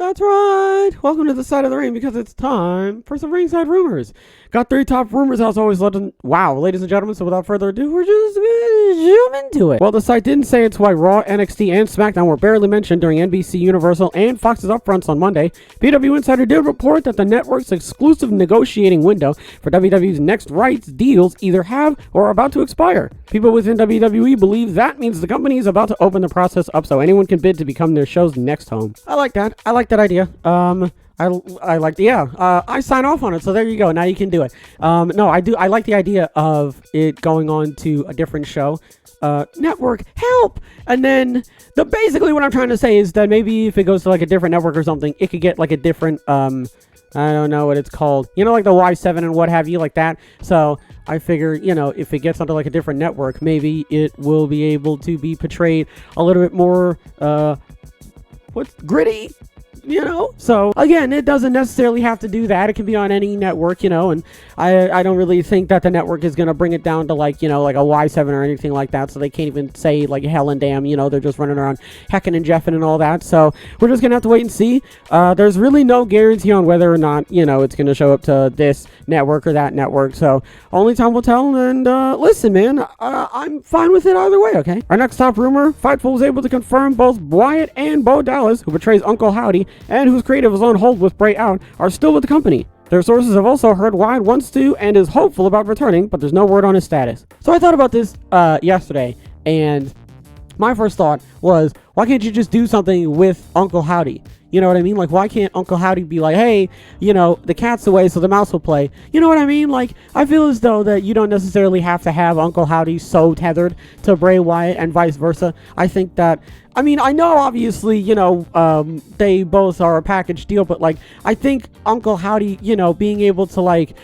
That's right. Welcome to the side of the ring because it's time for some ringside rumors. Got 3 top rumors as always. Wow, ladies and gentlemen, so without further ado, we're just gonna zoom into it. Well, the site didn't say it's why Raw, NXT, and SmackDown were barely mentioned during NBC Universal and Fox's upfronts on Monday. PW Insider did report that the network's exclusive negotiating window for WWE's next rights deals either have or are about to expire. People within WWE believe that means the company is about to open the process up so anyone can bid to become their show's next home. I like that. I like that idea. I sign off on it, so there you go. Now you can do it. No, I do. I like the idea of it going on to a different show. Network, help! And then basically what I'm trying to say is that maybe if it goes to like a different network or something, it could get like a different, I don't know what it's called. You know, like the Y7 and what have you, like that. So I figure, you know, if it gets onto like a different network, maybe it will be able to be portrayed a little bit more, gritty. You know, so again, it doesn't necessarily have to do that. It can be on any network, you know, and I don't really think that the network is going to bring it down to like, you know, like a Y7 or anything like that. So they can't even say like hell and damn, you know, they're just running around hecking and jeffing and all that. So we're just going to have to wait and see. There's really no guarantee on whether or not, you know, it's going to show up to this network or that network. So only time will tell. And listen, man, I'm fine with it either way. Okay. Our next top rumor, Fightful was able to confirm both Wyatt and Bo Dallas, who portrays Uncle Howdy, and whose creative was on hold with Bray out, are still with the company. Their sources have also heard Wyatt wants to and is hopeful about returning, but there's no word on his status. So I thought about this yesterday, and my first thought was, why can't you just do something with Uncle Howdy? You know what I mean? Like, why can't Uncle Howdy be like, hey, you know, the cat's away, so the mouse will play. You know what I mean? Like, I feel as though that you don't necessarily have to have Uncle Howdy so tethered to Bray Wyatt and vice versa. I think that, I mean, I know obviously, you know, they both are a package deal, but like, I think Uncle Howdy, you know, being able to like,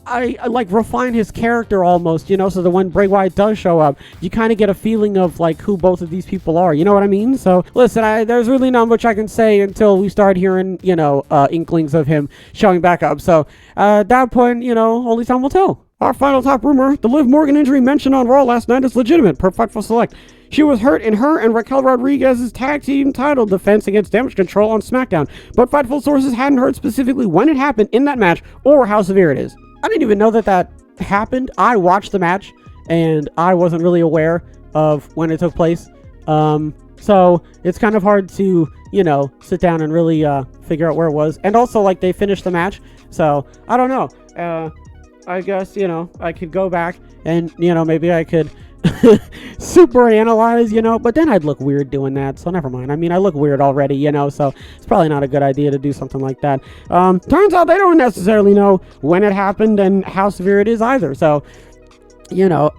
I like refine his character almost, you know, so that when Bray Wyatt does show up, you kind of get a feeling of like who both of these people are, you know what I mean? So listen, there's really not much I can say until we start hearing, you know, inklings of him showing back up. So at that point, you know, only time will tell. Our final top rumor, the Liv Morgan injury mentioned on Raw last night is legitimate per Fightful Select. She was hurt in her and Raquel Rodriguez's tag team title defense against Damage Control on SmackDown, but Fightful sources hadn't heard specifically when it happened in that match or how severe it is. I didn't even know that happened. I watched the match, and I wasn't really aware of when it took place. So it's kind of hard to, you know, sit down and really figure out where it was. And also, like, they finished the match, so I don't know. I guess, you know, I could go back and, you know, maybe I could super analyze, you know, but then I'd look weird doing that, so never mind. I mean, I look weird already, you know, so it's probably not a good idea to do something like that. Turns out they don't necessarily know when it happened and how severe it is either, so you know,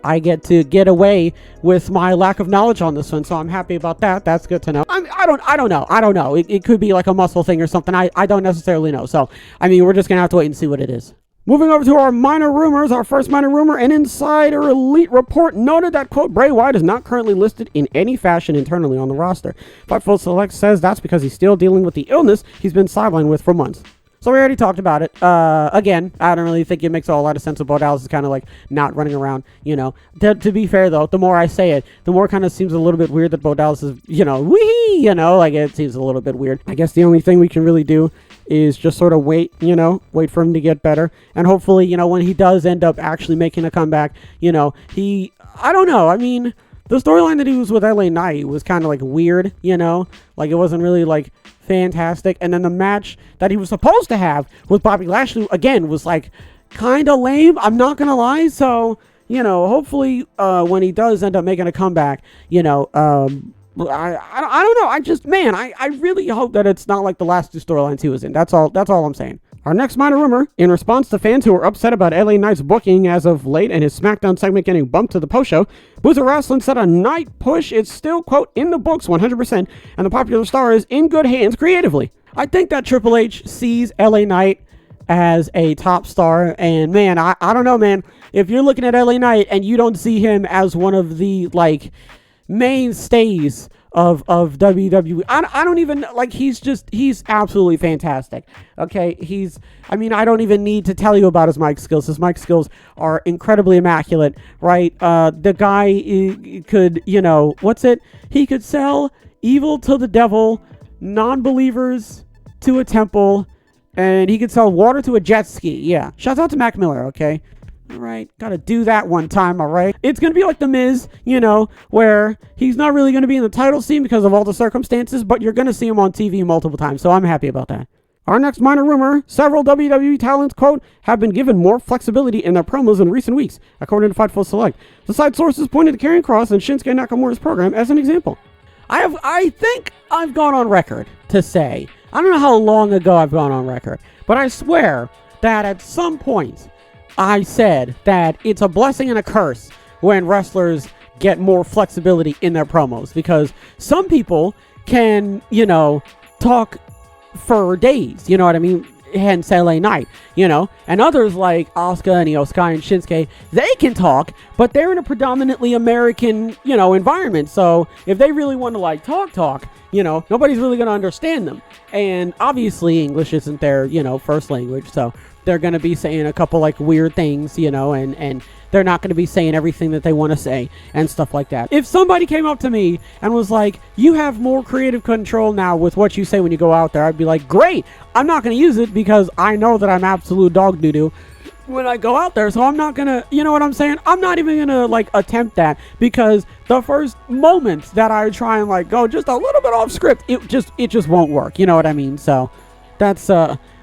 I get to get away with my lack of knowledge on this one, so I'm happy about that. That's good to know. I don't know. It could be like a muscle thing or something. I don't necessarily know. So, I mean, we're just gonna have to wait and see what it is. Moving over to our minor rumors, our first minor rumor, an insider elite report noted that, quote, Bray Wyatt is not currently listed in any fashion internally on the roster. Fightful Select says that's because he's still dealing with the illness he's been sidelined with for months. So we already talked about it. Again, I don't really think it makes a whole lot of sense that Bo Dallas is kind of like not running around, you know. To be fair, though, the more I say it, the more kind of seems a little bit weird that Bo Dallas is, you know, wee, you know, like it seems a little bit weird. I guess the only thing we can really do is just sort of wait, you know, wait for him to get better. And hopefully, you know, when he does end up actually making a comeback, you know, I don't know. I mean, the storyline that he was with LA Knight was kind of like weird, you know, like it wasn't really like fantastic. And then the match that he was supposed to have with Bobby Lashley again was like kind of lame, I'm not gonna lie. So, you know, hopefully when he does end up making a comeback, you know, I don't know. I really hope that it's not like the last 2 storylines he was in. That's all I'm saying. Our next minor rumor, in response to fans who are upset about LA Knight's booking as of late and his SmackDown segment getting bumped to the post-show, Boozer Wrestling said a Knight push is still, quote, in the books 100%, and the popular star is in good hands creatively. I think that Triple H sees LA Knight as a top star, and man, I don't know, man. If you're looking at LA Knight and you don't see him as one of the, like, mainstays of WWE. I don't even, like, he's absolutely fantastic. Okay, I don't even need to tell you about his mic skills. His mic skills are incredibly immaculate, right? The guy could, you know, he could sell evil to the devil non-believers to a temple, and he could sell water to a jet ski. Yeah. Shouts out to Mac Miller, okay? All right, gotta do that one time, all right? It's gonna be like The Miz, where he's not really gonna be in the title scene because of all the circumstances, but you're gonna see him on TV multiple times, so I'm happy about that. Our next minor rumor, several WWE talents, quote, have been given more flexibility in their promos in recent weeks, according to Fightful Select. The side sources pointed to Karrion Kross and Shinsuke Nakamura's program as an example. I think I've gone on record to say, I don't know how long ago I've gone on record, but I swear that at some point, I said that it's a blessing and a curse when wrestlers get more flexibility in their promos, because some people can, talk for days, you know what I mean? Hence LA Knight, and others like Asuka and Io Sky and Shinsuke, they can talk, but they're in a predominantly American, environment. So if they really want to talk, nobody's really going to understand them. And obviously English isn't their, first language. So they're going to be saying a couple weird things, and they're not going to be saying everything that they want to say and stuff like that. If somebody came up to me and was like, you have more creative control now with what you say when you go out there, I'd be like, great. I'm not going to use it because I know that I'm absolute dog doo-doo when I go out there. So I'm not going to, you know what I'm saying? I'm not even going to attempt that, because the first moments that I try and go just a little bit off script, it just won't work. You know what I mean? So that's,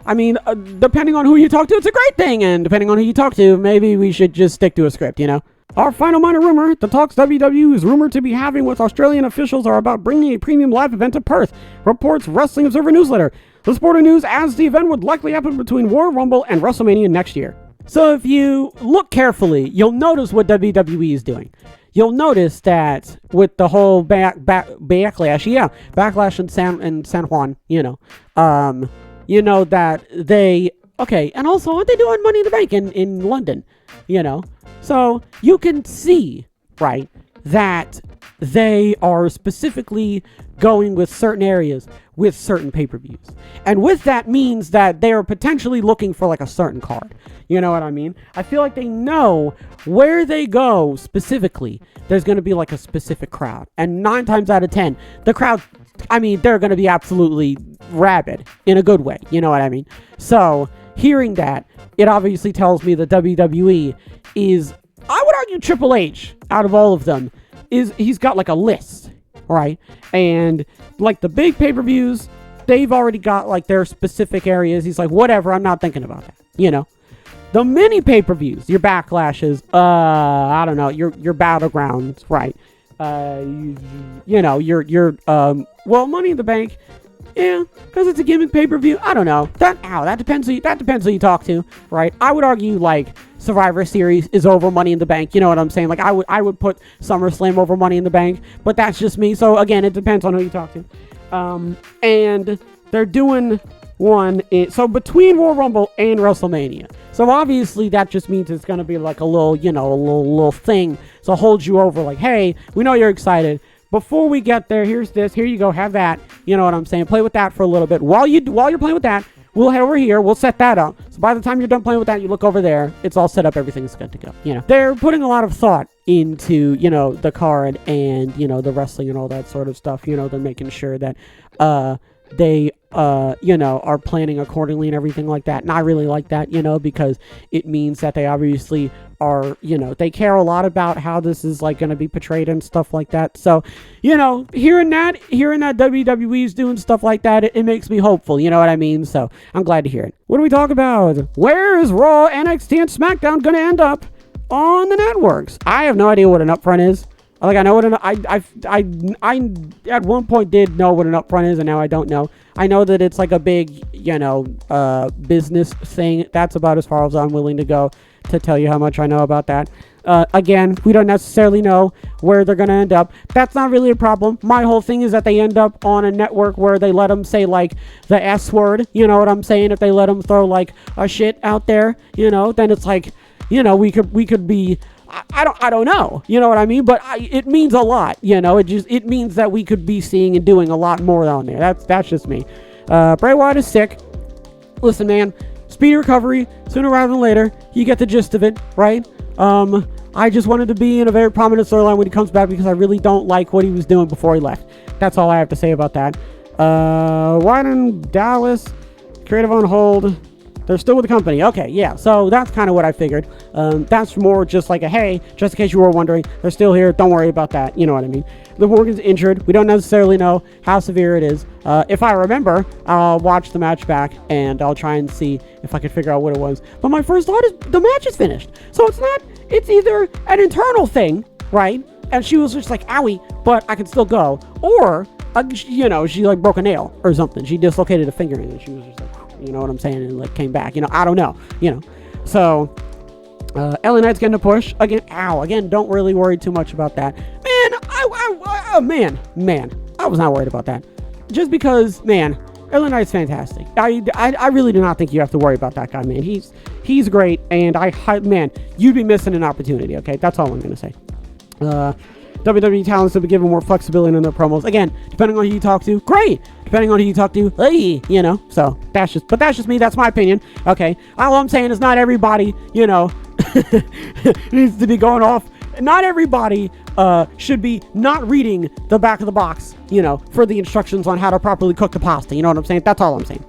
depending on who you talk to, it's a great thing. And depending on who you talk to, maybe we should just stick to a script, Our final minor rumor, the talks WWE is rumored to be having with Australian officials are about bringing a premium live event to Perth, reports Wrestling Observer Newsletter. The Sporting News adds the event would likely happen between Royal Rumble and WrestleMania next year. So if you look carefully, you'll notice what WWE is doing. You'll notice that with the whole backlash in San Juan, that they, and also aren't they doing Money in the Bank in London, So you can see, right, that they are specifically going with certain areas with certain pay-per-views. And with that means that they are potentially looking for a certain card. You know what I mean? I feel like they know where they go specifically, there's going to be a specific crowd. And 9 times out of 10, the crowd, they're going to be absolutely rabid in a good way. You know what I mean? So hearing that, it obviously tells me that WWE is, I would argue Triple H, out of all of them, he's got a list, right? And the big pay-per-views, they've already got their specific areas. He's whatever, I'm not thinking about that, The mini pay-per-views, your backlashes, I don't know, your battlegrounds, right? Well, Money in the Bank, yeah, because it's a gimmick pay-per-view. I don't know. That depends who you talk to, right? I would argue Survivor Series is over Money in the Bank. You know what I'm saying? I would put SummerSlam over Money in the Bank, but that's just me. So again, it depends on who you talk to. And they're doing one so between Royal Rumble and WrestleMania. So obviously that just means it's gonna be a little thing. So hold you over hey, we know you're excited. Before we get there, here's this. Here you go. Have that. You know what I'm saying? Play with that for a little bit. While you're playing with that, we'll head over here. We'll set that up. So by the time you're done playing with that, you look over there. It's all set up. Everything's good to go. They're putting a lot of thought into, the card and, the wrestling and all that sort of stuff. They're making sure that they, are planning accordingly and everything like that. And I really like that, because it means that they obviously are, they care a lot about how this is going to be portrayed and stuff like that. So, hearing that WWE's doing stuff like that, it makes me hopeful. You know what I mean? So I'm glad to hear it. What do we talk about? Where is Raw, NXT, and SmackDown going to end up on the networks? I have no idea what an upfront is. I know what I at one point did know what an upfront is, and now I don't know. I know that it's a big, business thing. That's about as far as I'm willing to go to tell you how much I know about that. Again, we don't necessarily know where they're going to end up. That's not really a problem. My whole thing is that they end up on a network where they let them say the S word. You know what I'm saying? If they let them throw a shit out there, then it's we could be. I don't know, you know what I mean? But it means a lot, it means that we could be seeing and doing a lot more on there. That's just me. Bray Wyatt is sick. Listen, man, speedy recovery, sooner rather than later. You get the gist of it, right? I just wanted to be in a very prominent storyline when he comes back because I really don't like what he was doing before he left. That's all I have to say about that. White and Dallas, creative on hold. They're still with the company. Okay, yeah. So that's kind of what I figured. That's more just like a, hey, just in case you were wondering, they're still here. Don't worry about that. You know what I mean? Liv Morgan's injured. We don't necessarily know how severe it is. If I remember, I'll watch the match back and I'll try and see if I can figure out what it was. But my first thought is the match is finished. So it's either an internal thing, right? And she was just like, owie, but I can still go. Or, she like broke a nail or something. She dislocated a finger and she was just like, you know what I'm saying? And like came back, I don't know, So, LA Knight's getting a push again. Again, don't really worry too much about that. Man, I was not worried about that. Just because, man, LA Knight's fantastic. I really do not think you have to worry about that guy, man. He's great, and man, you'd be missing an opportunity, okay? That's all I'm going to say. WWE talents have been given more flexibility in their promos. Again, depending on who you talk to, great. Depending on who you talk to, hey, So that's just me. That's my opinion. Okay. All I'm saying is not everybody, needs to be going off. Not everybody should be not reading the back of the box, for the instructions on how to properly cook the pasta. You know what I'm saying? That's all I'm saying.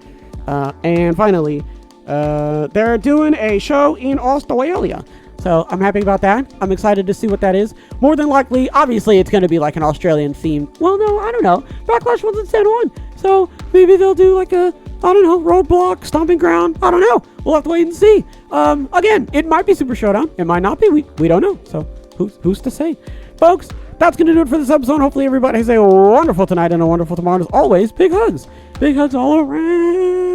And finally, they're doing a show in Australia. So I'm happy about that. I'm excited to see what that is. More than likely, obviously, it's going to be like an Australian theme. Well, no, I don't know. Backlash wasn't San Juan. So maybe they'll do like a, I don't know, roadblock, stomping ground. I don't know. We'll have to wait and see. Again, it might be Super Showdown. It might not be. We don't know. So who's to say? Folks, that's going to do it for this episode. Hopefully everybody has a wonderful tonight and a wonderful tomorrow. As always, big hugs. Big hugs all around.